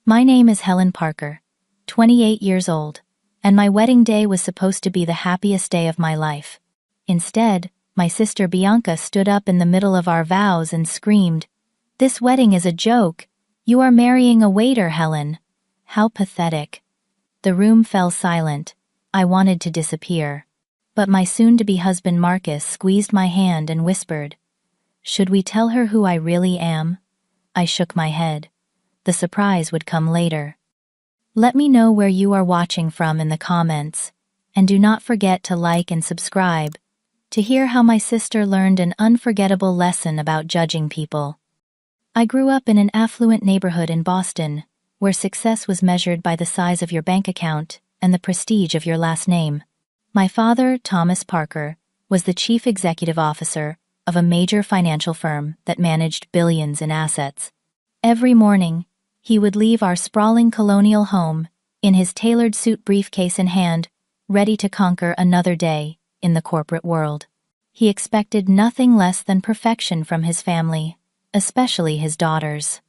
My name is Helen Parker, 28 years old, and my wedding day was supposed to be the happiest day of my life. Instead, my sister Bianca stood up in the middle of our vows and screamed, "This wedding is a joke. You are marrying a waiter, Helen." How pathetic. The room fell silent. I wanted to disappear. But my soon-to-be husband Marcus squeezed my hand and whispered, "Should we tell her who I really am?" I shook my head. The surprise would come later. Let me know where you are watching from in the comments, and do not forget to like and subscribe to hear how my sister learned an unforgettable lesson about judging people. I grew up in an affluent neighborhood in Boston, where success was measured by the size of your bank account and the prestige of your last name. My father, Thomas Parker, was the chief executive officer of a major financial firm that managed billions in assets. Every morning, he would leave our sprawling colonial home, in his tailored suit briefcase in hand, ready to conquer another day in the corporate world. He expected nothing less than perfection from his family, especially his daughters.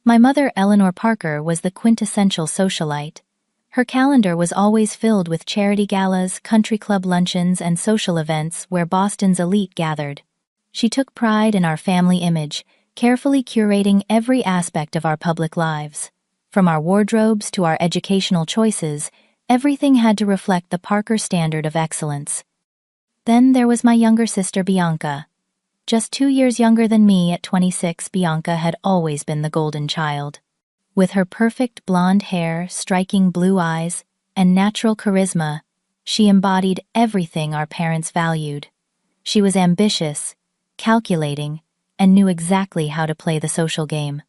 My mother, Eleanor Parker, was the quintessential socialite. Her calendar was always filled with charity galas, country club luncheons, and social events where Boston's elite gathered. She took pride in our family image, carefully curating every aspect of our public lives. From our wardrobes to our educational choices, everything had to reflect the Parker standard of excellence. Then there was my younger sister Bianca. Just 2 years younger than me at 26, Bianca had always been the golden child. With her perfect blonde hair, striking blue eyes, and natural charisma, she embodied everything our parents valued. She was ambitious, calculating, and knew exactly how to play the social game.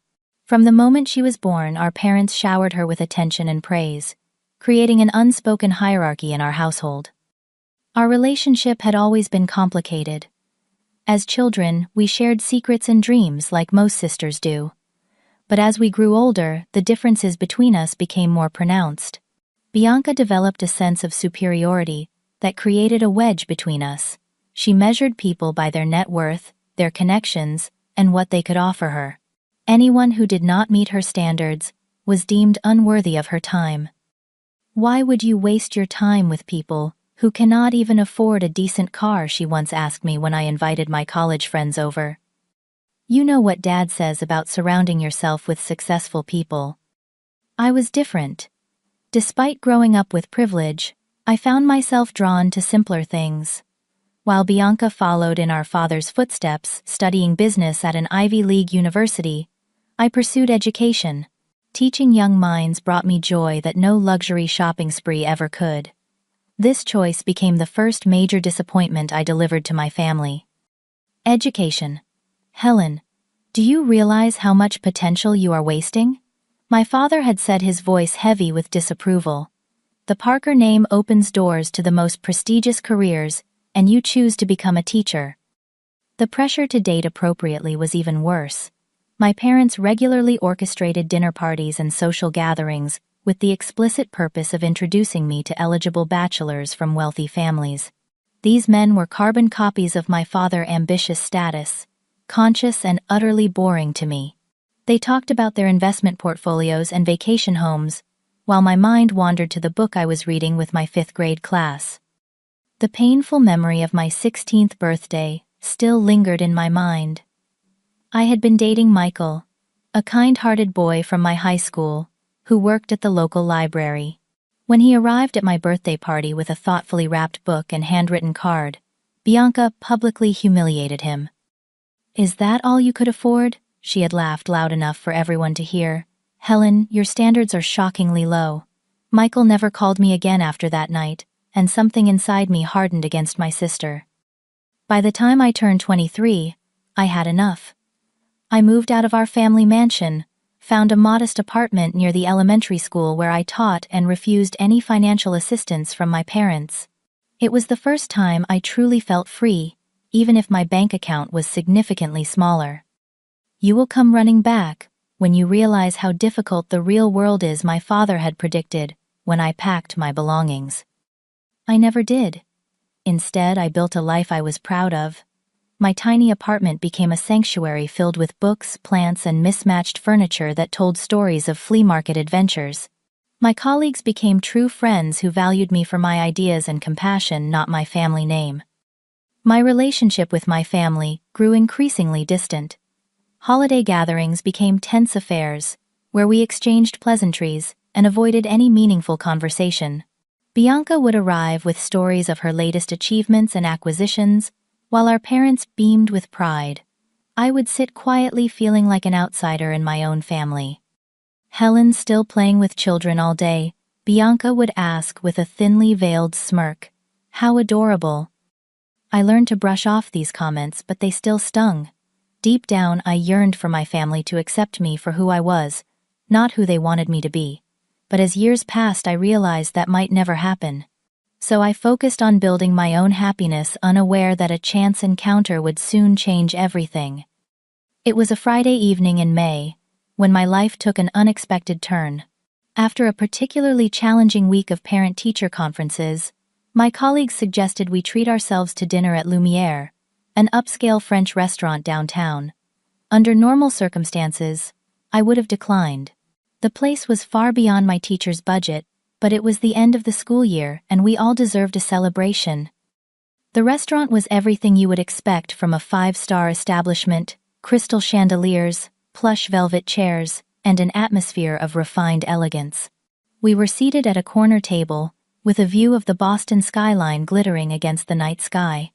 From the moment she was born, our parents showered her with attention and praise, creating an unspoken hierarchy in our household. Our relationship had always been complicated. As children, we shared secrets and dreams like most sisters do. But as we grew older, the differences between us became more pronounced. Bianca developed a sense of superiority that created a wedge between us. She measured people by their net worth, their connections, and what they could offer her. Anyone who did not meet her standards was deemed unworthy of her time. "Why would you waste your time with people who cannot even afford a decent car?" she once asked me when I invited my college friends over. "You know what Dad says about surrounding yourself with successful people." I was different. Despite growing up with privilege, I found myself drawn to simpler things. While Bianca followed in our father's footsteps, studying business at an Ivy League university, I pursued education. Teaching young minds brought me joy that no luxury shopping spree ever could. This choice became the first major disappointment I delivered to my family. Education. "Helen, do you realize how much potential you are wasting?" My father had said, his voice heavy with disapproval. "The Parker name opens doors to the most prestigious careers, and you choose to become a teacher." The pressure to date appropriately was even worse. My parents regularly orchestrated dinner parties and social gatherings with the explicit purpose of introducing me to eligible bachelors from wealthy families. These men were carbon copies of my father's ambitious status, conscious and utterly boring to me. They talked about their investment portfolios and vacation homes, while my mind wandered to the book I was reading with my 5th grade class. The painful memory of my 16th birthday still lingered in my mind. I had been dating Michael, a kind-hearted boy from my high school, who worked at the local library. When he arrived at my birthday party with a thoughtfully wrapped book and handwritten card, Bianca publicly humiliated him. "Is that all you could afford?" she had laughed loud enough for everyone to hear. "Helen, your standards are shockingly low." Michael never called me again after that night, and something inside me hardened against my sister. By the time I turned 23, I had enough. I moved out of our family mansion, found a modest apartment near the elementary school where I taught, and refused any financial assistance from my parents. It was the first time I truly felt free, even if my bank account was significantly smaller. "You will come running back when you realize how difficult the real world is," my father had predicted when I packed my belongings. I never did. Instead, I built a life I was proud of. my tiny apartment became a sanctuary filled with books, plants, and mismatched furniture that told stories of flea market adventures. My colleagues became true friends who valued me for my ideas and compassion, not my family name. My relationship with my family grew increasingly distant. Holiday gatherings became tense affairs, where we exchanged pleasantries and avoided any meaningful conversation. Bianca would arrive with stories of her latest achievements and acquisitions, while our parents beamed with pride. I would sit quietly feeling like an outsider in my own family. Helen still playing with children all day, Bianca would ask with a thinly veiled smirk. How adorable. I learned to brush off these comments, but they still stung. Deep down, I yearned for my family to accept me for who I was, not who they wanted me to be. But as years passed, I realized that might never happen. So I focused on building my own happiness, unaware that a chance encounter would soon change everything. It was a Friday evening in May, when my life took an unexpected turn. After a particularly challenging week of parent-teacher conferences, my colleagues suggested we treat ourselves to dinner at Lumiere, an upscale French restaurant downtown. Under normal circumstances, I would have declined. The place was far beyond my teacher's budget, but it was the end of the school year and we all deserved a celebration. The restaurant was everything you would expect from a five-star establishment: crystal chandeliers, plush velvet chairs, and an atmosphere of refined elegance. We were seated at a corner table, with a view of the Boston skyline glittering against the night sky.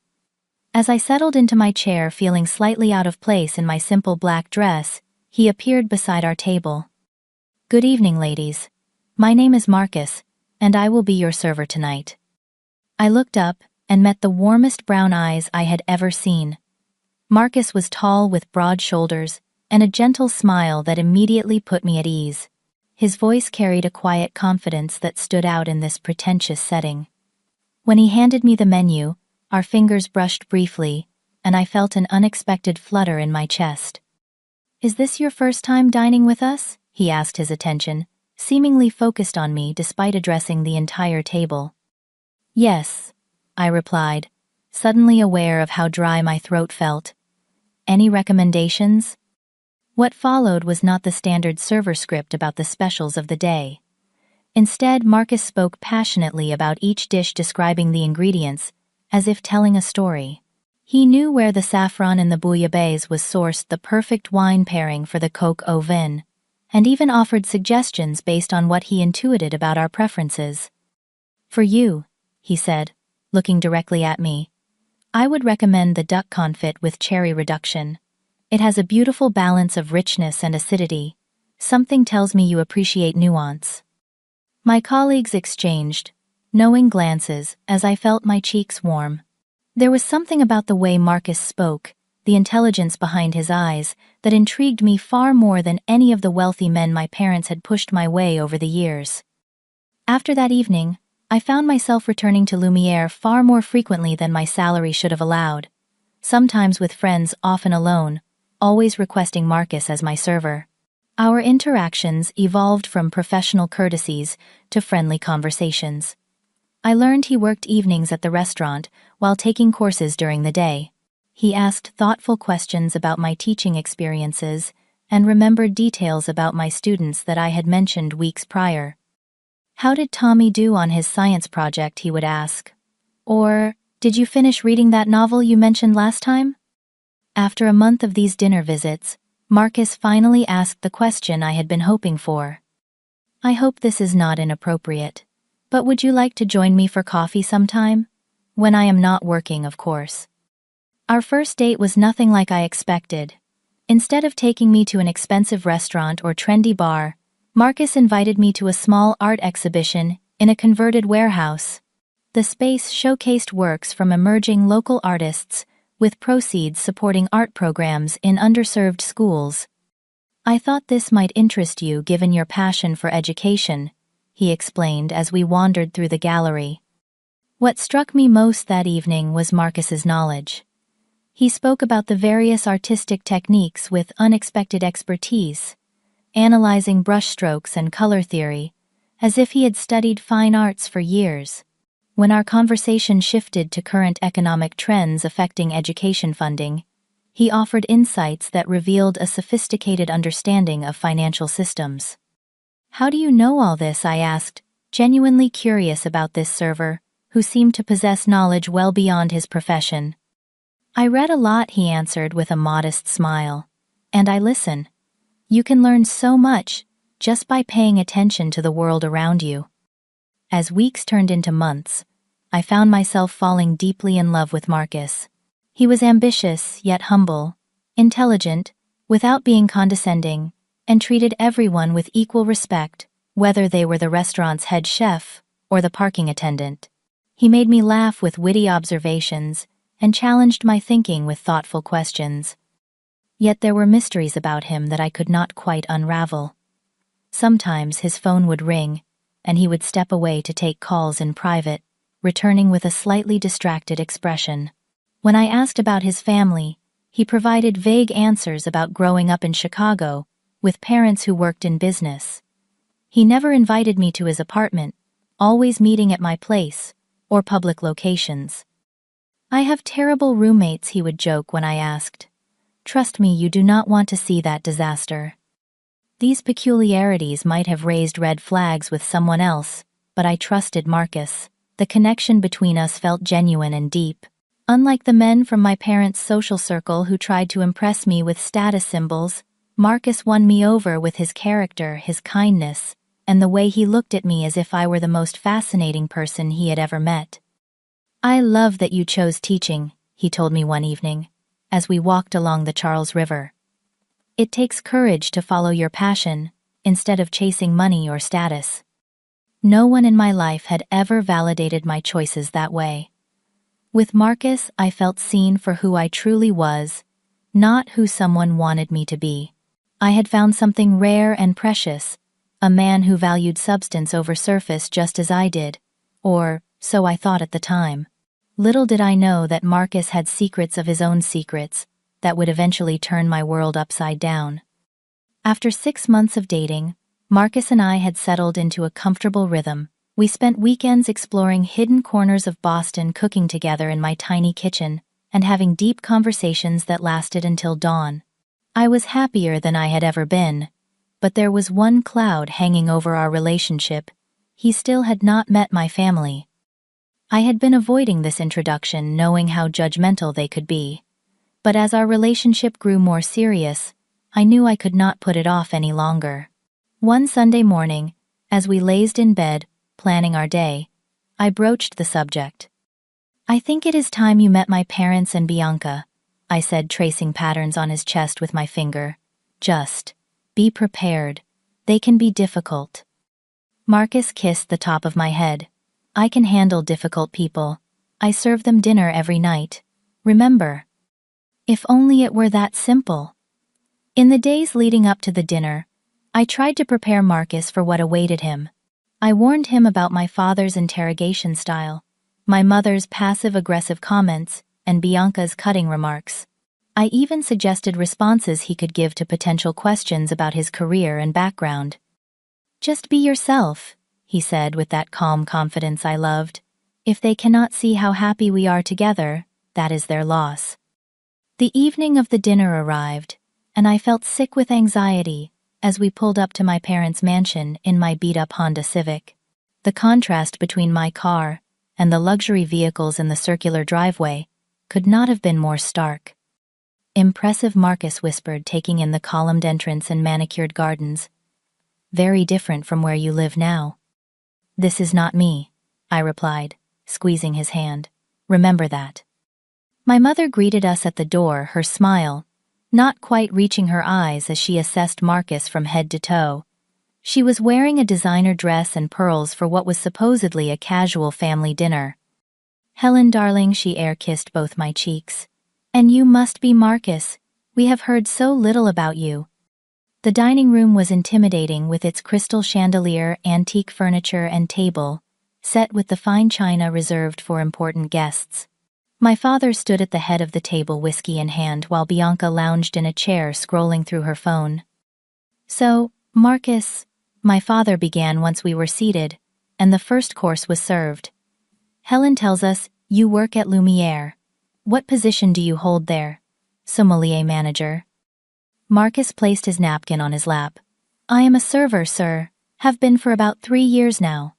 As I settled into my chair feeling slightly out of place in my simple black dress, he appeared beside our table. "Good evening, ladies. My name is Marcus, and I will be your server tonight." I looked up and met the warmest brown eyes I had ever seen. Marcus was tall with broad shoulders and a gentle smile that immediately put me at ease. His voice carried a quiet confidence that stood out in this pretentious setting. When he handed me the menu, our fingers brushed briefly, and I felt an unexpected flutter in my chest. "Is this your first time dining with us?" he asked, his attention seemingly focused on me despite addressing the entire table. "Yes," I replied, suddenly aware of how dry my throat felt. "Any recommendations?" What followed was not the standard server script about the specials of the day. Instead, Marcus spoke passionately about each dish, describing the ingredients, as if telling a story. He knew where the saffron in the bouillabaisse was sourced, the perfect wine pairing for the coq au vin, and even offered suggestions based on what he intuited about our preferences. "For you," he said, looking directly at me, "I would recommend the duck confit with cherry reduction. It has a beautiful balance of richness and acidity. Something tells me you appreciate nuance." My colleagues exchanged knowing glances as I felt my cheeks warm. There was something about the way Marcus spoke, the intelligence behind his eyes, that intrigued me far more than any of the wealthy men my parents had pushed my way over the years. After that evening, I found myself returning to Lumiere far more frequently than my salary should have allowed. Sometimes with friends, often alone, always requesting Marcus as my server. Our interactions evolved from professional courtesies to friendly conversations. I learned he worked evenings at the restaurant while taking courses during the day. He asked thoughtful questions about my teaching experiences and remembered details about my students that I had mentioned weeks prior. "How did Tommy do on his science project?" he would ask. Or, "Did you finish reading that novel you mentioned last time?" After a month of these dinner visits, Marcus finally asked the question I had been hoping for. "I hope this is not inappropriate, but would you like to join me for coffee sometime? When I am not working, of course." Our first date was nothing like I expected. Instead of taking me to an expensive restaurant or trendy bar, Marcus invited me to a small art exhibition in a converted warehouse. The space showcased works from emerging local artists, with proceeds supporting art programs in underserved schools. "I thought this might interest you given your passion for education," he explained as we wandered through the gallery. What struck me most that evening was Marcus's knowledge. He spoke about the various artistic techniques with unexpected expertise, analyzing brushstrokes and color theory, as if he had studied fine arts for years. When our conversation shifted to current economic trends affecting education funding, he offered insights that revealed a sophisticated understanding of financial systems. "How do you know all this?" I asked, genuinely curious about this server, who seemed to possess knowledge well beyond his profession. "I read a lot," he answered with a modest smile. "And I listen. You can learn so much just by paying attention to the world around you." As weeks turned into months, I found myself falling deeply in love with Marcus. He was ambitious, yet humble, intelligent, without being condescending, and treated everyone with equal respect, whether they were the restaurant's head chef or the parking attendant. He made me laugh with witty observations and challenged my thinking with thoughtful questions. Yet there were mysteries about him that I could not quite unravel. Sometimes his phone would ring, and he would step away to take calls in private, returning with a slightly distracted expression. When I asked about his family, he provided vague answers about growing up in Chicago, with parents who worked in business. He never invited me to his apartment, always meeting at my place, or public locations. "I have terrible roommates," he would joke when I asked. "Trust me, you do not want to see that disaster." These peculiarities might have raised red flags with someone else, but I trusted Marcus. The connection between us felt genuine and deep. Unlike the men from my parents' social circle who tried to impress me with status symbols, Marcus won me over with his character, his kindness, and the way he looked at me as if I were the most fascinating person he had ever met. "I love that you chose teaching," he told me one evening, as we walked along the Charles River. "It takes courage to follow your passion, instead of chasing money or status." No one in my life had ever validated my choices that way. With Marcus, I felt seen for who I truly was, not who someone wanted me to be. I had found something rare and precious, a man who valued substance over surface just as I did, or so I thought at the time. Little did I know that Marcus had secrets of his own secrets that would eventually turn my world upside down. After 6 months of dating, Marcus and I had settled into a comfortable rhythm. We spent weekends exploring hidden corners of Boston, cooking together in my tiny kitchen, and having deep conversations that lasted until dawn. I was happier than I had ever been, but there was one cloud hanging over our relationship. He still had not met my family. I had been avoiding this introduction, knowing how judgmental they could be. But as our relationship grew more serious, I knew I could not put it off any longer. One Sunday morning, as we lazed in bed, planning our day, I broached the subject. "I think it is time you met my parents and Bianca," I said, tracing patterns on his chest with my finger. "Just be prepared. They can be difficult." Marcus kissed the top of my head. "I can handle difficult people. I serve them dinner every night. Remember." If only it were that simple. In the days leading up to the dinner, I tried to prepare Marcus for what awaited him. I warned him about my father's interrogation style, my mother's passive-aggressive comments, and Bianca's cutting remarks. I even suggested responses he could give to potential questions about his career and background. "Just be yourself," he said with that calm confidence I loved. "If they cannot see how happy we are together, that is their loss." The evening of the dinner arrived, and I felt sick with anxiety as we pulled up to my parents' mansion in my beat-up Honda Civic. The contrast between my car and the luxury vehicles in the circular driveway could not have been more stark. "Impressive," Marcus whispered, taking in the columned entrance and manicured gardens. "Very different from where you live now." "This is not me," I replied, squeezing his hand. "Remember that." My mother greeted us at the door, her smile not quite reaching her eyes as she assessed Marcus from head to toe. She was wearing a designer dress and pearls for what was supposedly a casual family dinner. "Helen, darling," she air-kissed both my cheeks. "And you must be Marcus. We have heard so little about you." The dining room was intimidating with its crystal chandelier, antique furniture, and table, set with the fine china reserved for important guests. My father stood at the head of the table, whiskey in hand, while Bianca lounged in a chair scrolling through her phone. "So, Marcus," my father began once we were seated, and the first course was served. Helen tells us, you work at Lumiere. What position do you hold there? Sommelier manager. Marcus placed his napkin on his lap. I am a server, sir. Have been for about 3 years now.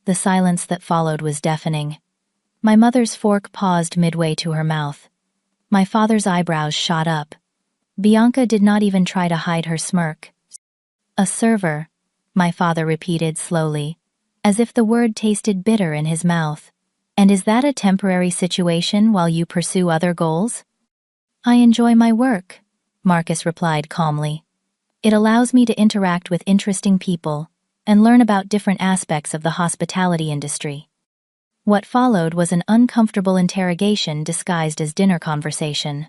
The silence that followed was deafening. My mother's fork paused midway to her mouth. My father's eyebrows shot up. Bianca did not even try to hide her smirk. A server, my father repeated slowly, as if the word tasted bitter in his mouth. And is that a temporary situation while you pursue other goals? I enjoy my work, Marcus replied calmly. It allows me to interact with interesting people and learn about different aspects of the hospitality industry. What followed was an uncomfortable interrogation disguised as dinner conversation.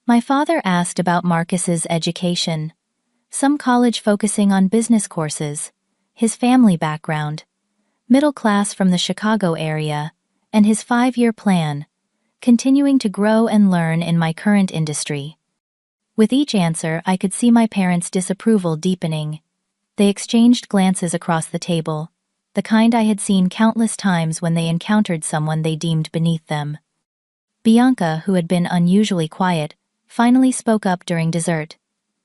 My father asked about Marcus's education, some college focusing on business courses, his family background, middle class from the Chicago area, and his 5-year plan, continuing to grow and learn in my current industry. With each answer, I could see my parents' disapproval deepening. They exchanged glances across the table, the kind I had seen countless times when they encountered someone they deemed beneath them. Bianca, who had been unusually quiet, finally spoke up during dessert.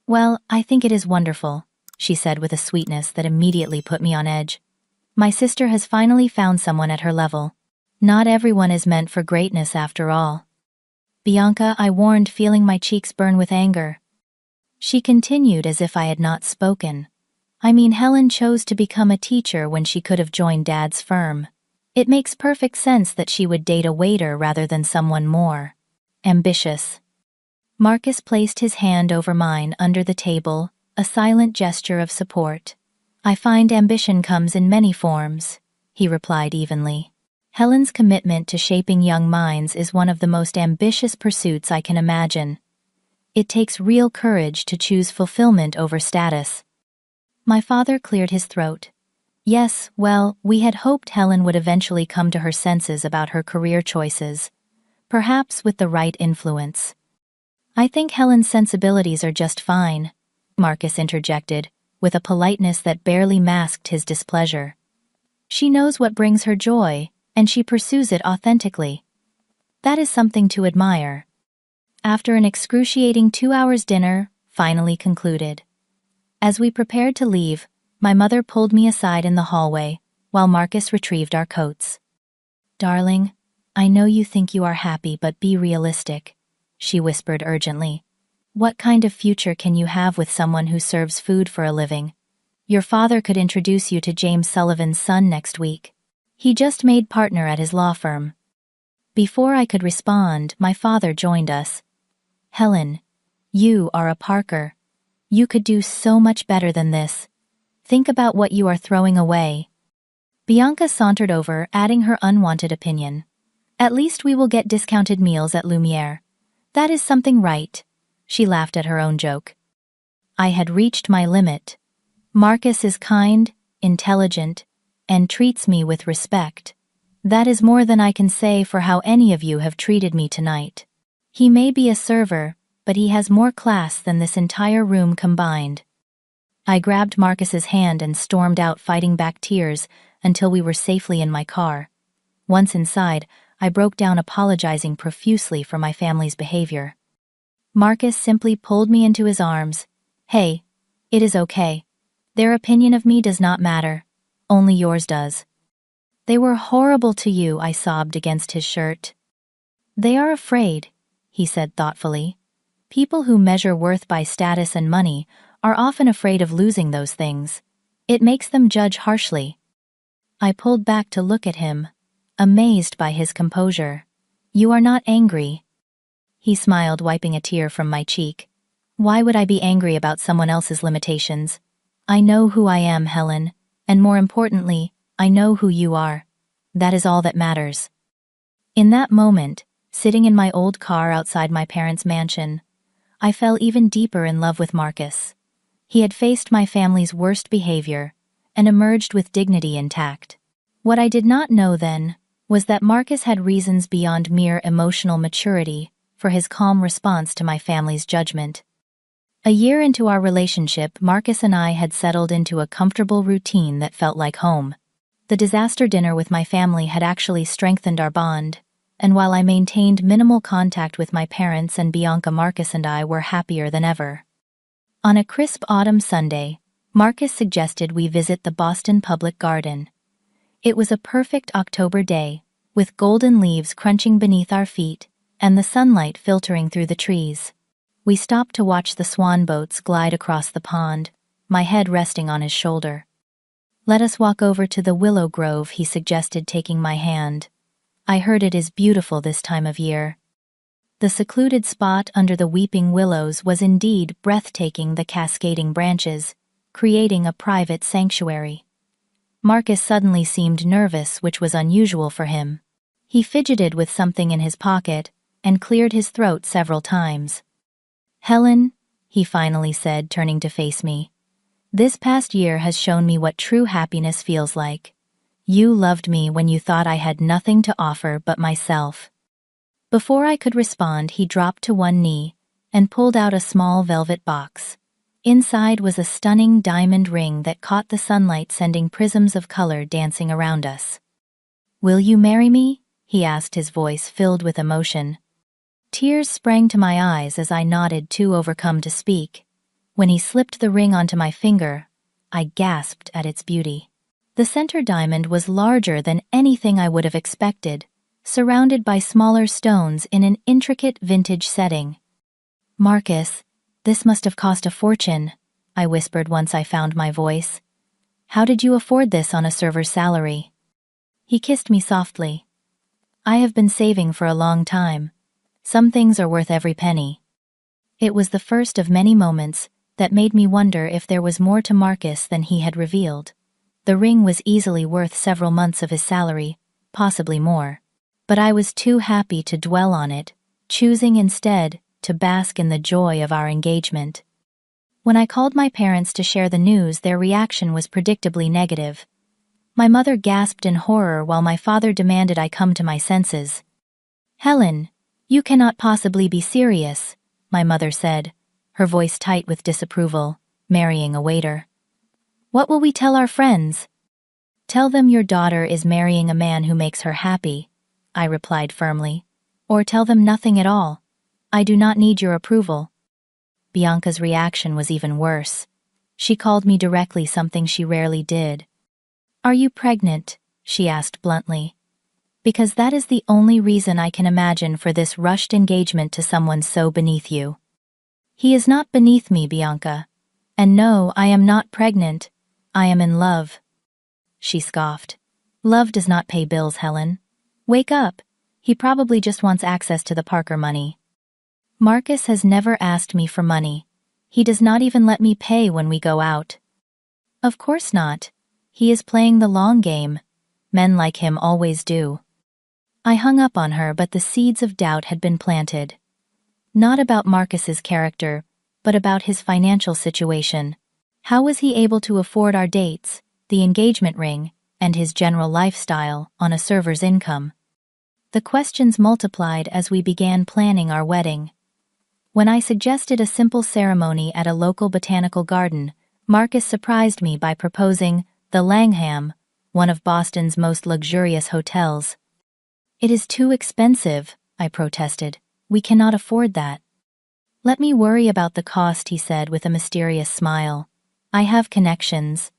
Well, I think it is wonderful, she said with a sweetness that immediately put me on edge. My sister has finally found someone at her level. Not everyone is meant for greatness after all. Bianca, I warned, feeling my cheeks burn with anger. She continued as if I had not spoken. I mean, Helen chose to become a teacher when she could have joined Dad's firm. It makes perfect sense that she would date a waiter rather than someone more ambitious. Marcus placed his hand over mine under the table, a silent gesture of support. I find ambition comes in many forms, he replied evenly. Helen's commitment to shaping young minds is one of the most ambitious pursuits I can imagine. It takes real courage to choose fulfillment over status. My father cleared his throat. Yes, well, we had hoped Helen would eventually come to her senses about her career choices, perhaps with the right influence. I think Helen's sensibilities are just fine, Marcus interjected, with a politeness that barely masked his displeasure. She knows what brings her joy, and she pursues it authentically. That is something to admire. After an excruciating 2 hours dinner finally concluded. As we prepared to leave, my mother pulled me aside in the hallway, while Marcus retrieved our coats. Darling, I know you think you are happy, but be realistic, she whispered urgently. What kind of future can you have with someone who serves food for a living? Your father could introduce you to James Sullivan's son next week. He just made partner at his law firm. Before I could respond, my father joined us. Helen, you are a Parker. You could do so much better than this. Think about what you are throwing away. Bianca sauntered over, adding her unwanted opinion. At least we will get discounted meals at Lumiere. That is something, right? She laughed at her own joke. I had reached my limit. Marcus is kind, intelligent, and treats me with respect. That is more than I can say for how any of you have treated me tonight. He may be a server, but he has more class than this entire room combined. I grabbed Marcus's hand and stormed out, fighting back tears until we were safely in my car. Once inside, I broke down, apologizing profusely for my family's behavior. Marcus simply pulled me into his arms. Hey, it is okay. Their opinion of me does not matter. Only yours does. They were horrible to you, I sobbed against his shirt. They are afraid, he said thoughtfully. People who measure worth by status and money are often afraid of losing those things. It makes them judge harshly. I pulled back to look at him, amazed by his composure. You are not angry. He smiled, wiping a tear from my cheek. Why would I be angry about someone else's limitations? I know who I am, Helen, and more importantly, I know who you are. That is all that matters. In that moment, sitting in my old car outside my parents' mansion, I fell even deeper in love with Marcus. He had faced my family's worst behavior and emerged with dignity intact. What I did not know then was that Marcus had reasons beyond mere emotional maturity for his calm response to my family's judgment. A year into our relationship, Marcus and I had settled into a comfortable routine that felt like home. The disaster dinner with my family had actually strengthened our bond, and while I maintained minimal contact with my parents and Bianca, Marcus and I were happier than ever. On a crisp autumn Sunday, Marcus suggested we visit the Boston Public Garden. It was a perfect October day, with golden leaves crunching beneath our feet and the sunlight filtering through the trees. We stopped to watch the swan boats glide across the pond, my head resting on his shoulder. "Let us walk over to the willow grove," he suggested, taking my hand. "I heard it is beautiful this time of year." The secluded spot under the weeping willows was indeed breathtaking, the cascading branches, creating a private sanctuary. Marcus suddenly seemed nervous, which was unusual for him. He fidgeted with something in his pocket and cleared his throat several times. "Helen," he finally said, turning to face me, "this past year has shown me what true happiness feels like. You loved me when you thought I had nothing to offer but myself." Before I could respond, he dropped to one knee and pulled out a small velvet box. Inside was a stunning diamond ring that caught the sunlight, sending prisms of color dancing around us. "Will you marry me?" he asked, his voice filled with emotion. Tears sprang to my eyes as I nodded, too overcome to speak. When he slipped the ring onto my finger, I gasped at its beauty. The center diamond was larger than anything I would have expected, surrounded by smaller stones in an intricate vintage setting. "Marcus, this must have cost a fortune," I whispered once I found my voice. "How did you afford this on a server's salary?" He kissed me softly. "I have been saving for a long time. Some things are worth every penny." It was the first of many moments that made me wonder if there was more to Marcus than he had revealed. The ring was easily worth several months of his salary, possibly more. But I was too happy to dwell on it, choosing instead to bask in the joy of our engagement. When I called my parents to share the news, their reaction was predictably negative. My mother gasped in horror while my father demanded I come to my senses. "Helen, you cannot possibly be serious," my mother said, her voice tight with disapproval, marrying a waiter. "What will we tell our friends?" "Tell them your daughter is marrying a man who makes her happy," I replied firmly. "Or tell them nothing at all. I do not need your approval." Bianca's reaction was even worse. She called me directly, something she rarely did. "Are you pregnant?" she asked bluntly. "Because that is the only reason I can imagine for this rushed engagement to someone so beneath you." "He is not beneath me, Bianca. And no, I am not pregnant. I am in love." She scoffed. "Love does not pay bills, Helen. Wake up. He probably just wants access to the Parker money." "Marcus has never asked me for money. He does not even let me pay when we go out." "Of course not. He is playing the long game. Men like him always do." I hung up on her, but the seeds of doubt had been planted. Not about Marcus's character, but about his financial situation. How was he able to afford our dates, the engagement ring, and his general lifestyle on a server's income? The questions multiplied as we began planning our wedding. When I suggested a simple ceremony at a local botanical garden, Marcus surprised me by proposing the Langham, one of Boston's most luxurious hotels. "It is too expensive," I protested. "We cannot afford that." "Let me worry about the cost," he said with a mysterious smile. "I have connections."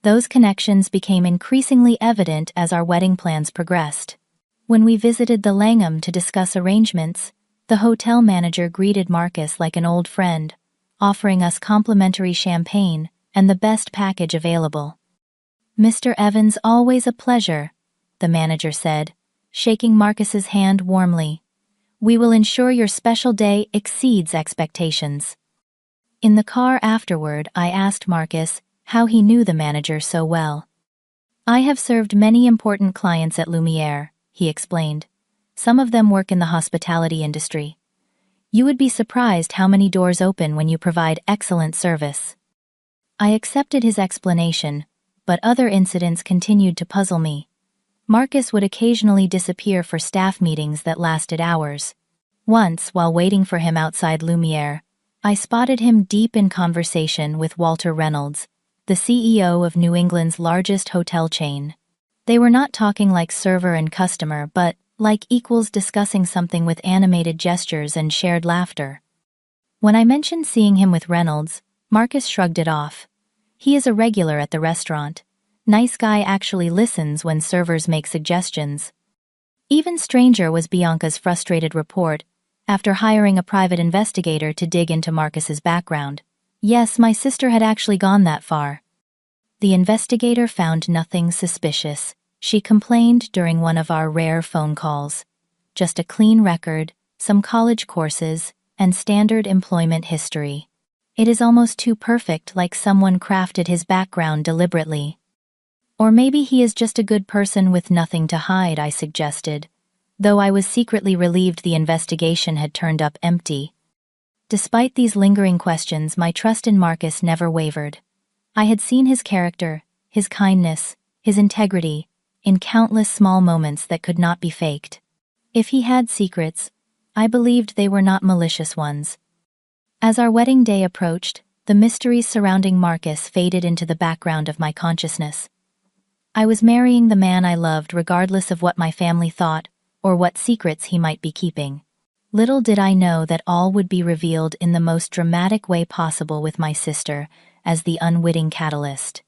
Those connections became increasingly evident as our wedding plans progressed. When we visited the Langham to discuss arrangements, the hotel manager greeted Marcus like an old friend, offering us complimentary champagne and the best package available. "Mr. Evans, always a pleasure," the manager said, shaking Marcus's hand warmly. "We will ensure your special day exceeds expectations." In the car afterward, I asked Marcus how he knew the manager so well. "I have served many important clients at Lumiere," he explained. "Some of them work in the hospitality industry. You would be surprised how many doors open when you provide excellent service." I accepted his explanation, but other incidents continued to puzzle me. Marcus would occasionally disappear for staff meetings that lasted hours. Once, while waiting for him outside Lumiere, I spotted him deep in conversation with Walter Reynolds, the CEO of New England's largest hotel chain. They were not talking like server and customer, but like equals discussing something with animated gestures and shared laughter. When I mentioned seeing him with Reynolds, Marcus shrugged it off. He is a regular at the restaurant. Nice guy, actually listens when servers make suggestions. Even stranger was Bianca's frustrated report, after hiring a private investigator to dig into Marcus's background. Yes, my sister had actually gone that far. The investigator found nothing suspicious, she complained during one of our rare phone calls. Just a clean record, some college courses, and standard employment history. It is almost too perfect, like someone crafted his background deliberately. Or maybe he is just a good person with nothing to hide, I suggested, though I was secretly relieved the investigation had turned up empty. Despite these lingering questions, my trust in Marcus never wavered. I had seen his character, his kindness, his integrity, in countless small moments that could not be faked. If he had secrets, I believed they were not malicious ones. As our wedding day approached, the mysteries surrounding Marcus faded into the background of my consciousness. I was marrying the man I loved regardless of what my family thought or what secrets he might be keeping. Little did I know that all would be revealed in the most dramatic way possible, with my sister as the unwitting catalyst.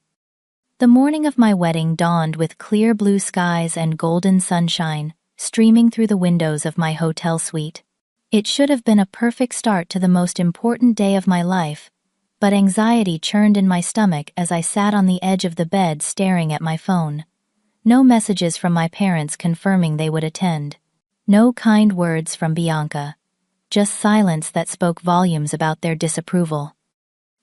The morning of my wedding dawned with clear blue skies and golden sunshine streaming through the windows of my hotel suite. It should have been a perfect start to the most important day of my life, but anxiety churned in my stomach as I sat on the edge of the bed staring at my phone. No messages from my parents confirming they would attend. No kind words from Bianca. Just silence that spoke volumes about their disapproval.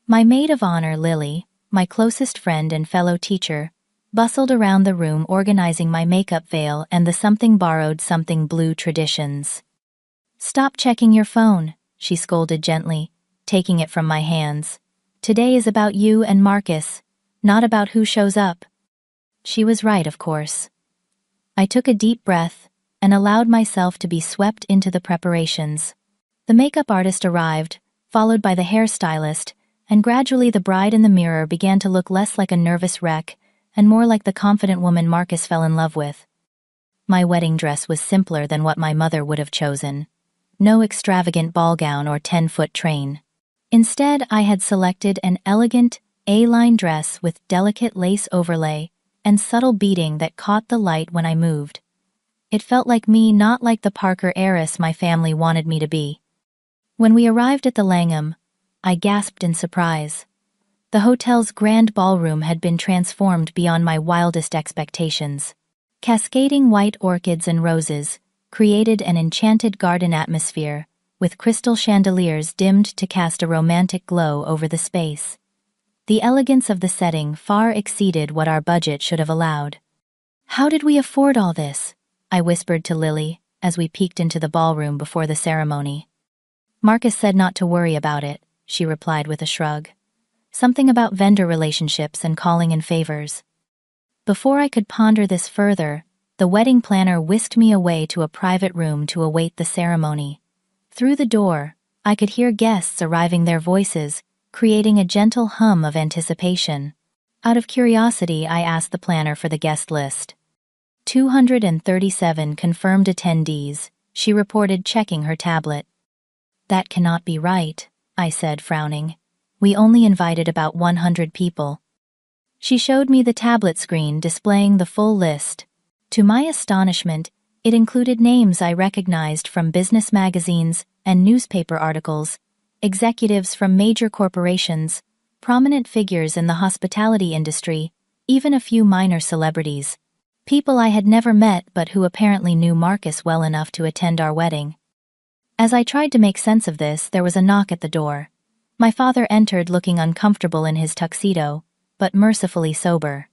My maid of honor, Lily, my closest friend and fellow teacher, bustled around the room organizing my makeup veil and the something borrowed something blue traditions. "Stop checking your phone," she scolded gently, taking it from my hands. "Today is about you and Marcus, not about who shows up." She was right, of course. I took a deep breath and allowed myself to be swept into the preparations. The makeup artist arrived, followed by the hairstylist, and gradually the bride in the mirror began to look less like a nervous wreck and more like the confident woman Marcus fell in love with. My wedding dress was simpler than what my mother would have chosen. No extravagant ball gown or 10-foot train. Instead, I had selected an elegant, A-line dress with delicate lace overlay and subtle beading that caught the light when I moved. It felt like me, not like the Parker heiress my family wanted me to be. When we arrived at the Langham, I gasped in surprise. The hotel's grand ballroom had been transformed beyond my wildest expectations. Cascading white orchids and roses created an enchanted garden atmosphere, with crystal chandeliers dimmed to cast a romantic glow over the space. The elegance of the setting far exceeded what our budget should have allowed. "How did we afford all this?" I whispered to Lily as we peeked into the ballroom before the ceremony. "Marcus said not to worry about it," she replied with a shrug. "Something about vendor relationships and calling in favors." Before I could ponder this further, the wedding planner whisked me away to a private room to await the ceremony. Through the door, I could hear guests arriving, their voices creating a gentle hum of anticipation. Out of curiosity, I asked the planner for the guest list. 237 confirmed attendees, she reported, checking her tablet. "That cannot be right," I said, frowning. "We only invited about 100 people." She showed me the tablet screen displaying the full list. To my astonishment, it included names I recognized from business magazines and newspaper articles, executives from major corporations, prominent figures in the hospitality industry, even a few minor celebrities. People I had never met but who apparently knew Marcus well enough to attend our wedding. As I tried to make sense of this, there was a knock at the door. My father entered, looking uncomfortable in his tuxedo, but mercifully sober.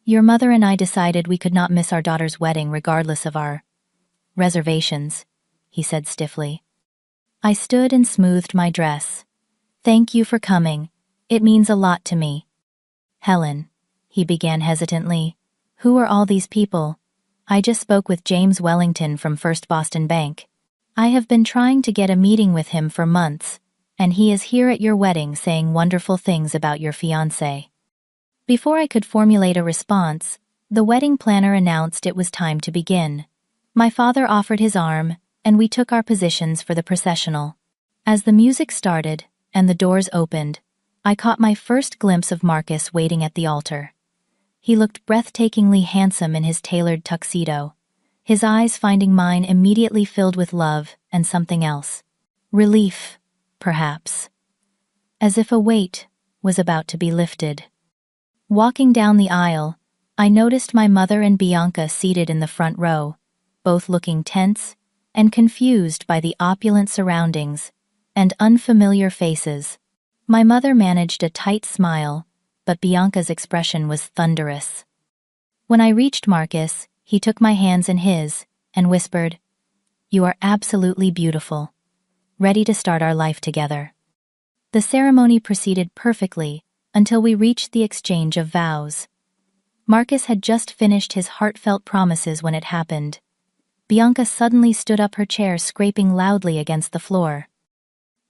"Your mother and I decided we could not miss our daughter's wedding regardless of our reservations," he said stiffly. I stood and smoothed my dress. "Thank you for coming. It means a lot to me." "Helen," he began hesitantly, "who are all these people?" "I just spoke with James Wellington from First Boston Bank. I have been trying to get a meeting with him for months, and he is here at your wedding saying wonderful things about your fiancé." Before I could formulate a response, The wedding planner announced it was time to begin. My father offered his arm, and we took our positions for the processional. As the music started and the doors opened, I caught my first glimpse of Marcus waiting at the altar. He looked breathtakingly handsome in his tailored tuxedo, his eyes finding mine immediately filled with love and something else. Relief, perhaps. As if a weight was about to be lifted. Walking down the aisle, I noticed my mother and Bianca seated in the front row, both looking tense and confused by the opulent surroundings and unfamiliar faces. My mother managed a tight smile, but Bianca's expression was thunderous. When I reached Marcus, he took my hands in his and whispered, "You are absolutely beautiful. Ready to start our life together." The ceremony proceeded perfectly until we reached the exchange of vows. Marcus had just finished his heartfelt promises when it happened. Bianca suddenly stood up, her chair scraping loudly against the floor.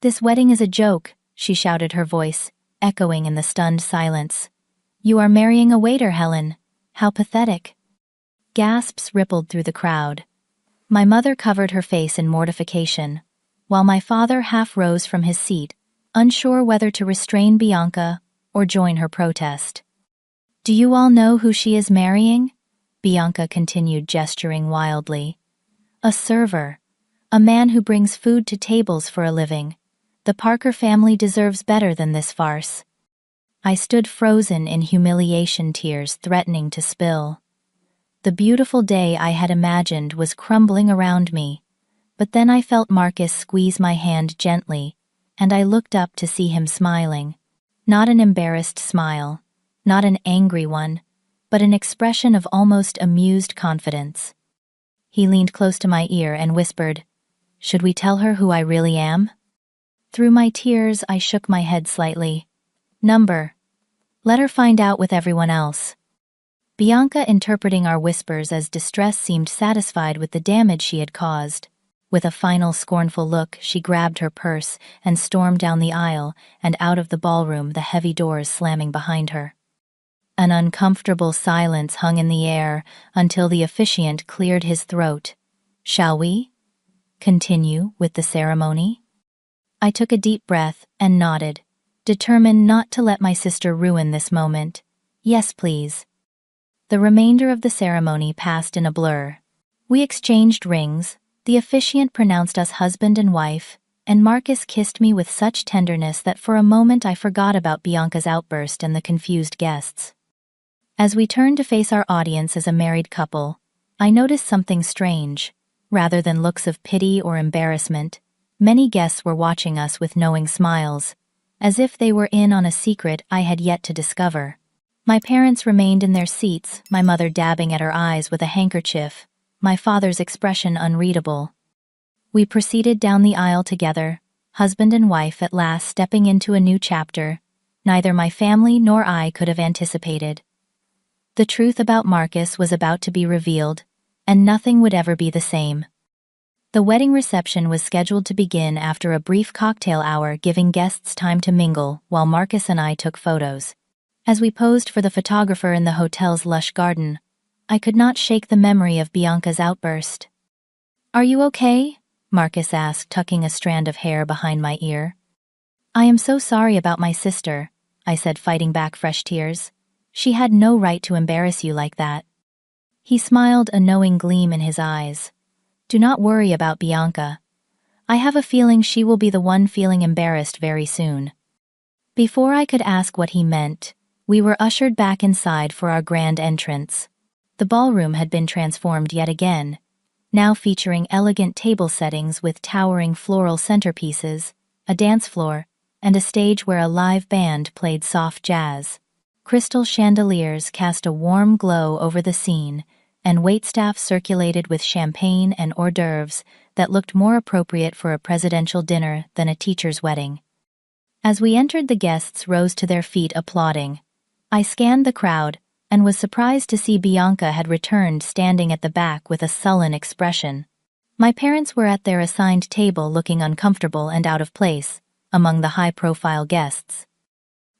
"This wedding is a joke," she shouted, her voice echoing in the stunned silence. "You are marrying a waiter, Helen. How pathetic." Gasps rippled through the crowd. My mother covered her face in mortification, while my father half rose from his seat, unsure whether to restrain Bianca or join her protest. "Do you all know who she is marrying?" Bianca continued, gesturing wildly. "A server. A man who brings food to tables for a living. The Parker family deserves better than this farce." I stood frozen in humiliation, tears threatening to spill. The beautiful day I had imagined was crumbling around me, but then I felt Marcus squeeze my hand gently, and I looked up to see him smiling. Not an embarrassed smile, not an angry one, but an expression of almost amused confidence. He leaned close to my ear and whispered, "Should we tell her who I really am?" Through my tears, I shook my head slightly. Let her find out with everyone else." Bianca, interpreting our whispers as distress, seemed satisfied with the damage she had caused. With a final scornful look, she grabbed her purse and stormed down the aisle and out of the ballroom, the heavy doors slamming behind her. An uncomfortable silence hung in the air until the officiant cleared his throat. "Shall we continue with the ceremony?" I took a deep breath and nodded, determined not to let my sister ruin this moment. "Yes, please." The remainder of the ceremony passed in a blur. We exchanged rings, the officiant pronounced us husband and wife, and Marcus kissed me with such tenderness that for a moment I forgot about Bianca's outburst and the confused guests. As we turned to face our audience as a married couple, I noticed something strange. Rather than looks of pity or embarrassment, many guests were watching us with knowing smiles, as if they were in on a secret I had yet to discover. My parents remained in their seats, my mother dabbing at her eyes with a handkerchief, my father's expression unreadable. We proceeded down the aisle together, husband and wife at last stepping into a new chapter, neither my family nor I could have anticipated. The truth about Marcus was about to be revealed, and nothing would ever be the same. The wedding reception was scheduled to begin after a brief cocktail hour, giving guests time to mingle while Marcus and I took photos. As we posed for the photographer in the hotel's lush garden, I could not shake the memory of Bianca's outburst. "Are you okay?" Marcus asked, tucking a strand of hair behind my ear. "I am so sorry about my sister," I said, fighting back fresh tears. "She had no right to embarrass you like that." He smiled, a knowing gleam in his eyes. "Do not worry about Bianca. I have a feeling she will be the one feeling embarrassed very soon." Before I could ask what he meant, we were ushered back inside for our grand entrance. The ballroom had been transformed yet again, now featuring elegant table settings with towering floral centerpieces, a dance floor, and a stage where a live band played soft jazz. Crystal chandeliers cast a warm glow over the scene, and waitstaff circulated with champagne and hors d'oeuvres that looked more appropriate for a presidential dinner than a teacher's wedding. As we entered, the guests rose to their feet applauding. I scanned the crowd and was surprised to see Bianca had returned, standing at the back with a sullen expression. My parents were at their assigned table, looking uncomfortable and out of place among the high-profile guests.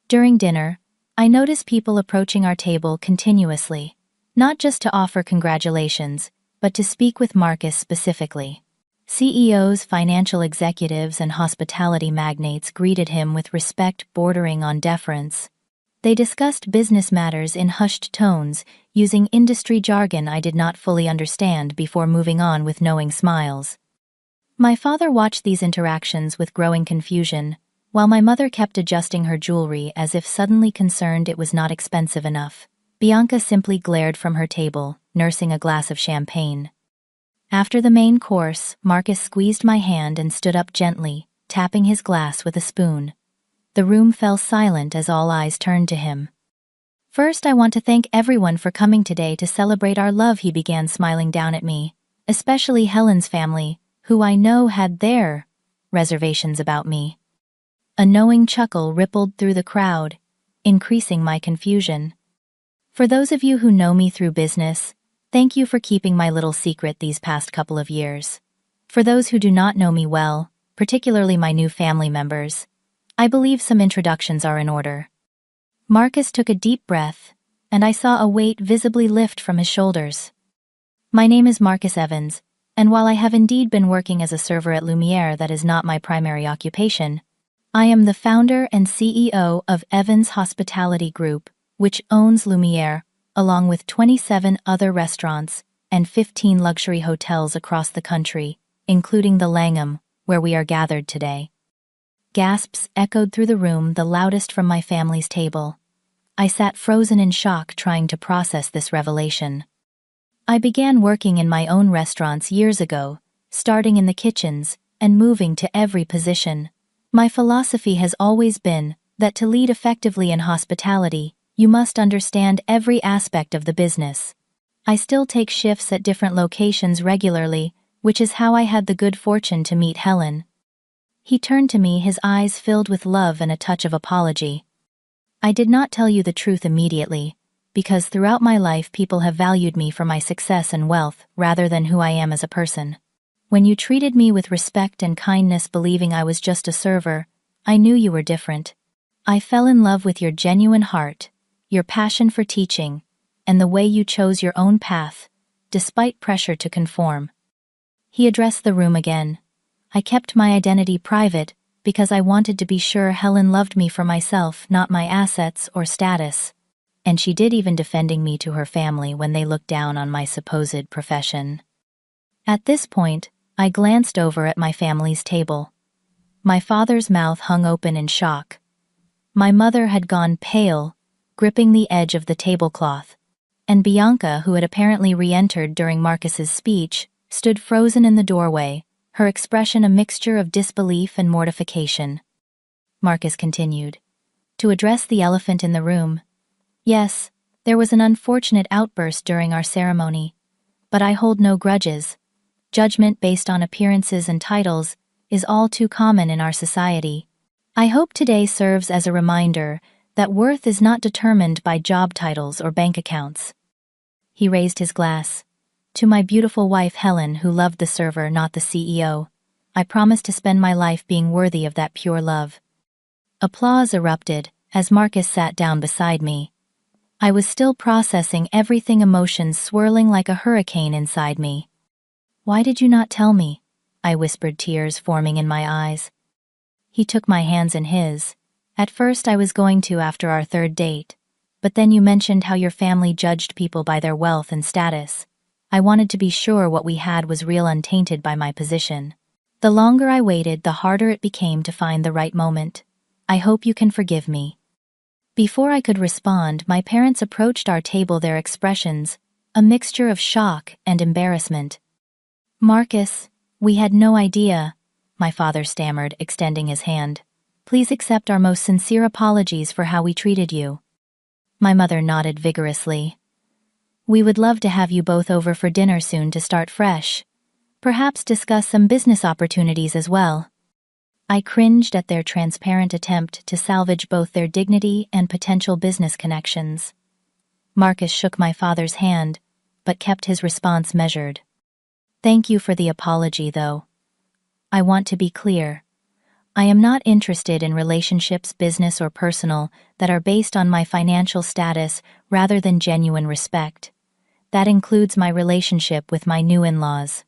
During dinner, I noticed people approaching our table continuously, Not just to offer congratulations, but to speak with Marcus specifically. CEOs, financial executives, and hospitality magnates greeted him with respect bordering on deference. They discussed business matters in hushed tones, using industry jargon I did not fully understand before moving on with knowing smiles. My father watched these interactions with growing confusion, while my mother kept adjusting her jewelry as if suddenly concerned it was not expensive enough. Bianca simply glared from her table, nursing a glass of champagne. After the main course, Marcus squeezed my hand and stood up gently, tapping his glass with a spoon. The room fell silent as all eyes turned to him. "First, I want to thank everyone for coming today to celebrate our love," he began, smiling down at me, "especially Helen's family, who I know had their reservations about me." A knowing chuckle rippled through the crowd, increasing my confusion. "For those of you who know me through business, thank you for keeping my little secret these past couple of years. For those who do not know me well, particularly my new family members, I believe some introductions are in order." Marcus took a deep breath, and I saw a weight visibly lift from his shoulders. "My name is Marcus Evans, and while I have indeed been working as a server at Lumiere, that is not my primary occupation. I am the founder and CEO of Evans Hospitality Group, which owns Lumiere, along with 27 other restaurants and 15 luxury hotels across the country, including the Langham, where we are gathered today." Gasps echoed through the room, the loudest from my family's table. I sat frozen in shock, trying to process this revelation. I began working in my own restaurants years ago, starting in the kitchens and moving to every position. My philosophy has always been that to lead effectively in hospitality, you must understand every aspect of the business. I still take shifts at different locations regularly, which is how I had the good fortune to meet Helen. He turned to me, his eyes filled with love and a touch of apology. "I did not tell you the truth immediately, because throughout my life people have valued me for my success and wealth rather than who I am as a person. When you treated me with respect and kindness, believing I was just a server, I knew you were different. I fell in love with your genuine heart, your passion for teaching, and the way you chose your own path, despite pressure to conform." He addressed the room again. "I kept my identity private because I wanted to be sure Helen loved me for myself, not my assets or status. And she did, even defending me to her family when they looked down on my supposed profession." At this point, I glanced over at my family's table. My father's mouth hung open in shock. My mother had gone pale, gripping the edge of the tablecloth, and Bianca, who had apparently re-entered during Marcus's speech, stood frozen in the doorway, her expression a mixture of disbelief and mortification. Marcus continued. "To address the elephant in the room, yes, there was an unfortunate outburst during our ceremony, but I hold no grudges. Judgment based on appearances and titles is all too common in our society. I hope today serves as a reminder that worth is not determined by job titles or bank accounts." He raised his glass. "To my beautiful wife Helen, who loved the server, not the CEO, I promise to spend my life being worthy of that pure love." Applause erupted as Marcus sat down beside me. I was still processing everything, emotions swirling like a hurricane inside me. "Why did you not tell me?" I whispered, tears forming in my eyes. He took my hands in his. "At first I was going to after our third date, but then you mentioned how your family judged people by their wealth and status. I wanted to be sure what we had was real, untainted by my position. The longer I waited, the harder it became to find the right moment. I hope you can forgive me." Before I could respond, my parents approached our table, their expressions a mixture of shock and embarrassment. "Marcus, we had no idea," my father stammered, extending his hand. "Please accept our most sincere apologies for how we treated you." My mother nodded vigorously. "We would love to have you both over for dinner soon to start fresh. Perhaps discuss some business opportunities as well." I cringed at their transparent attempt to salvage both their dignity and potential business connections. Marcus shook my father's hand, but kept his response measured. "Thank you for the apology, though. I want to be clear. I am not interested in relationships, business or personal, that are based on my financial status rather than genuine respect. That includes my relationship with my new in-laws."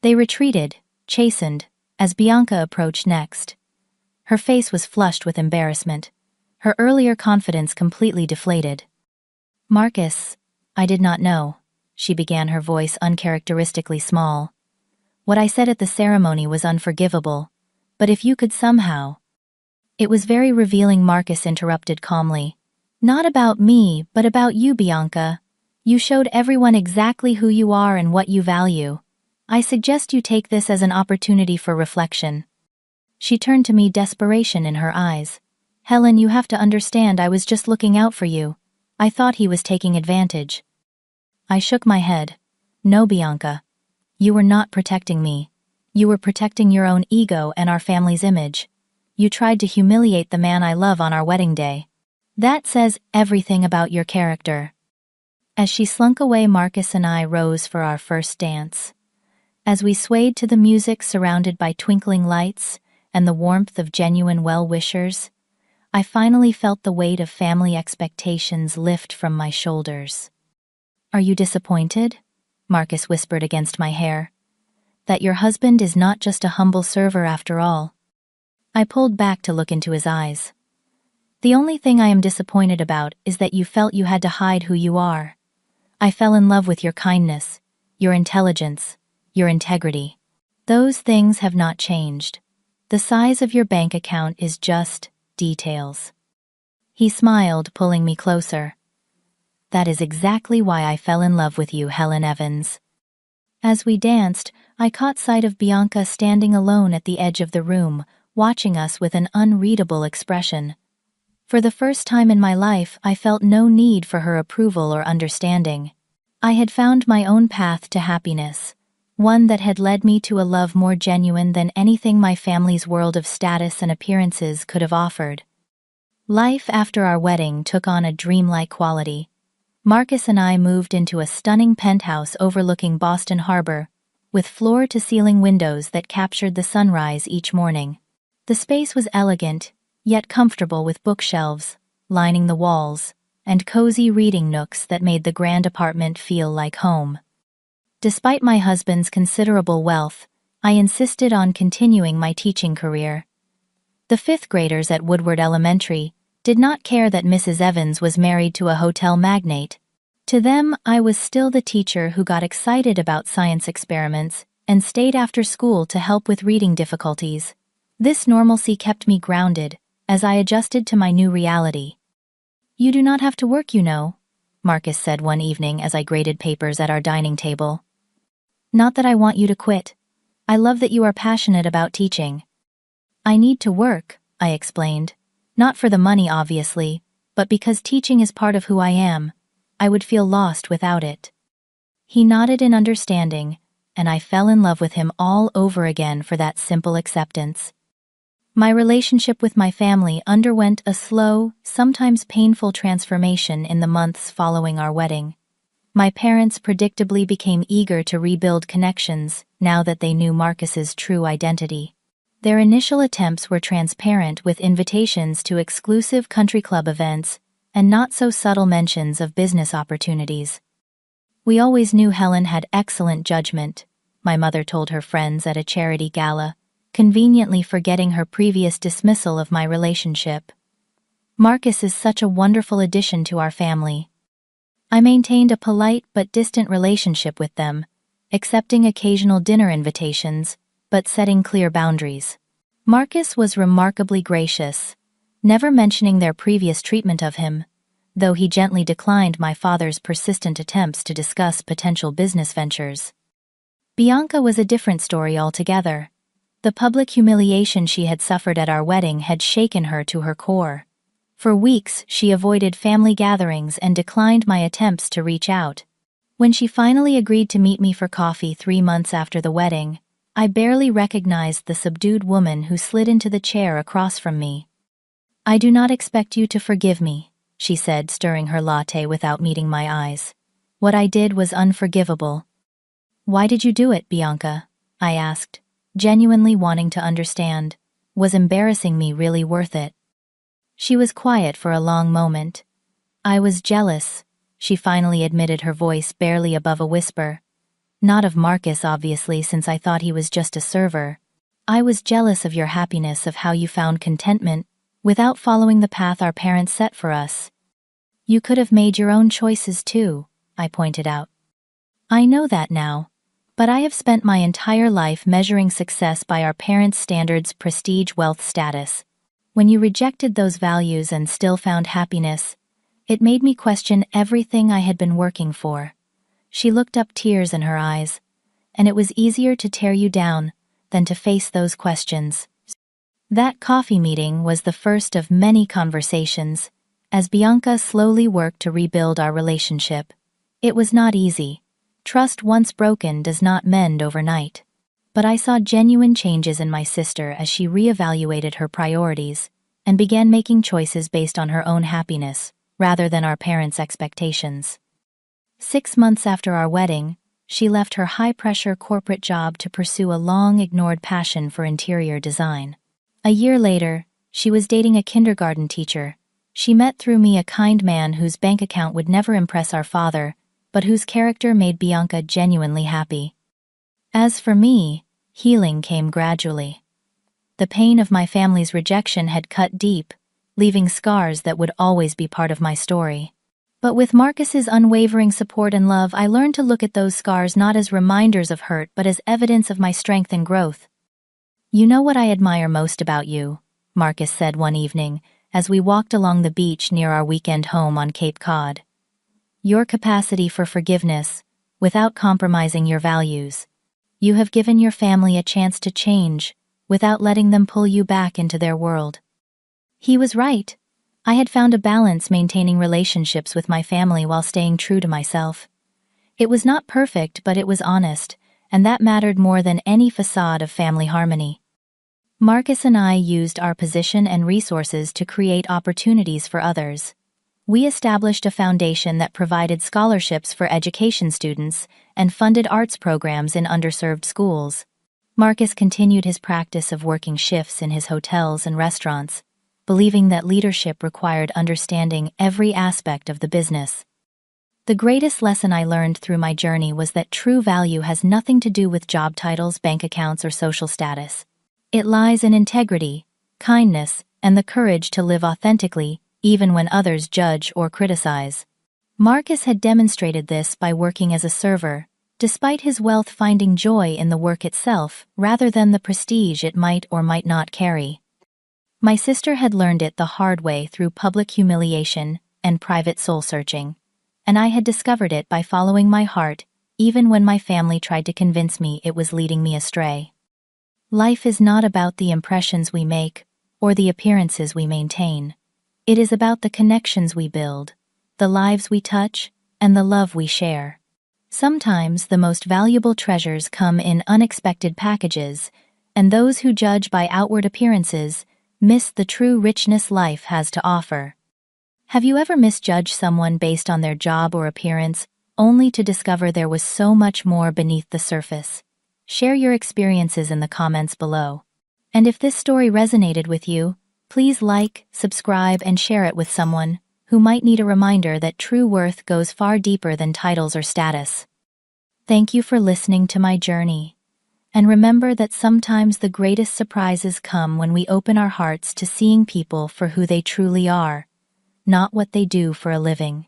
They retreated, chastened, as Bianca approached next. Her face was flushed with embarrassment, her earlier confidence completely deflated. "Marcus, I did not know," she began, her voice uncharacteristically small. "What I said at the ceremony was unforgivable, but if you could somehow—" "It was very revealing," Marcus interrupted calmly. "Not about me, but about you, Bianca. You showed everyone exactly who you are and what you value. I suggest you take this as an opportunity for reflection." She turned to me, desperation in her eyes. "Helen, you have to understand, I was just looking out for you. I thought he was taking advantage." I shook my head. "No, Bianca. You were not protecting me. You were protecting your own ego and our family's image. You tried to humiliate the man I love on our wedding day. That says everything about your character." As she slunk away, Marcus and I rose for our first dance. As we swayed to the music, surrounded by twinkling lights and the warmth of genuine well-wishers, I finally felt the weight of family expectations lift from my shoulders. "Are you disappointed?" Marcus whispered against my hair. "That your husband is not just a humble server after all?" I pulled back to look into his eyes. "The only thing I am disappointed about is that you felt you had to hide who you are. I fell in love with your kindness, your intelligence, your integrity. Those things have not changed. The size of your bank account is just details." He smiled, pulling me closer. "That is exactly why I fell in love with you, Helen Evans." As we danced, I caught sight of Bianca standing alone at the edge of the room, watching us with an unreadable expression. For the first time in my life, I felt no need for her approval or understanding. I had found my own path to happiness, one that had led me to a love more genuine than anything my family's world of status and appearances could have offered. Life after our wedding took on a dreamlike quality. Marcus and I moved into a stunning penthouse overlooking Boston Harbor, with floor-to-ceiling windows that captured the sunrise each morning. The space was elegant, yet comfortable, with bookshelves lining the walls and cozy reading nooks that made the grand apartment feel like home. Despite my husband's considerable wealth, I insisted on continuing my teaching career. The fifth graders at Woodward Elementary did not care that Mrs. Evans was married to a hotel magnate. To them, I was still the teacher who got excited about science experiments and stayed after school to help with reading difficulties. This normalcy kept me grounded as I adjusted to my new reality. "You do not have to work, you know," Marcus said one evening as I graded papers at our dining table. "Not that I want you to quit. I love that you are passionate about teaching." "I need to work," I explained. "Not for the money, obviously, but because teaching is part of who I am. I would feel lost without it." He nodded in understanding, and I fell in love with him all over again for that simple acceptance. My relationship with my family underwent a slow, sometimes painful transformation in the months following our wedding. My parents predictably became eager to rebuild connections now that they knew Marcus's true identity. Their initial attempts were transparent, with invitations to exclusive country club events and not-so-subtle mentions of business opportunities. "We always knew Helen had excellent judgment," my mother told her friends at a charity gala, conveniently forgetting her previous dismissal of my relationship. "Marcus is such a wonderful addition to our family." I maintained a polite but distant relationship with them, accepting occasional dinner invitations, but setting clear boundaries. Marcus was remarkably gracious, never mentioning their previous treatment of him, though he gently declined my father's persistent attempts to discuss potential business ventures. Bianca was a different story altogether. The public humiliation she had suffered at our wedding had shaken her to her core. For weeks, she avoided family gatherings and declined my attempts to reach out. When she finally agreed to meet me for coffee 3 months after the wedding, I barely recognized the subdued woman who slid into the chair across from me. "I do not expect you to forgive me," she said, stirring her latte without meeting my eyes. "What I did was unforgivable." "Why did you do it, Bianca?" I asked, genuinely wanting to understand. Was embarrassing me really worth it? She was quiet for a long moment. "I was jealous," she finally admitted, her voice barely above a whisper. Not of Marcus, obviously, since I thought he was just a server. I was jealous of your happiness, of how you found contentment without following the path our parents set for us. You could have made your own choices too, I pointed out. I know that now, but I have spent my entire life measuring success by our parents' standards, prestige, wealth, status. When you rejected those values and still found happiness, it made me question everything I had been working for. She looked up, tears in her eyes, and it was easier to tear you down than to face those questions. That coffee meeting was the first of many conversations, as Bianca slowly worked to rebuild our relationship. It was not easy. Trust once broken does not mend overnight. But I saw genuine changes in my sister as she reevaluated her priorities and began making choices based on her own happiness, rather than our parents' expectations. 6 months after our wedding, she left her high-pressure corporate job to pursue a long-ignored passion for interior design. A year later, she was dating a kindergarten teacher. She met through me, a kind man whose bank account would never impress our father, but whose character made Bianca genuinely happy. As for me, healing came gradually. The pain of my family's rejection had cut deep, leaving scars that would always be part of my story. But with Marcus's unwavering support and love, I learned to look at those scars not as reminders of hurt but as evidence of my strength and growth. You know what I admire most about you, Marcus said one evening, as we walked along the beach near our weekend home on Cape Cod. Your capacity for forgiveness, without compromising your values. You have given your family a chance to change, without letting them pull you back into their world. He was right. I had found a balance maintaining relationships with my family while staying true to myself. It was not perfect, but it was honest, and that mattered more than any facade of family harmony. Marcus and I used our position and resources to create opportunities for others. We established a foundation that provided scholarships for education students and funded arts programs in underserved schools. Marcus continued his practice of working shifts in his hotels and restaurants, believing that leadership required understanding every aspect of the business. The greatest lesson I learned through my journey was that true value has nothing to do with job titles, bank accounts, or social status. It lies in integrity, kindness, and the courage to live authentically, even when others judge or criticize. Marcus had demonstrated this by working as a server, despite his wealth, finding joy in the work itself rather than the prestige it might or might not carry. My sister had learned it the hard way through public humiliation and private soul-searching, and I had discovered it by following my heart, even when my family tried to convince me it was leading me astray. Life is not about the impressions we make or the appearances we maintain. It is about the connections we build, the lives we touch, and the love we share. Sometimes the most valuable treasures come in unexpected packages, and those who judge by outward appearances miss the true richness life has to offer. Have you ever misjudged someone based on their job or appearance, only to discover there was so much more beneath the surface? Share your experiences in the comments below. And if this story resonated with you, please like, subscribe, and share it with someone who might need a reminder that true worth goes far deeper than titles or status. Thank you for listening to my journey. And remember that sometimes the greatest surprises come when we open our hearts to seeing people for who they truly are, not what they do for a living.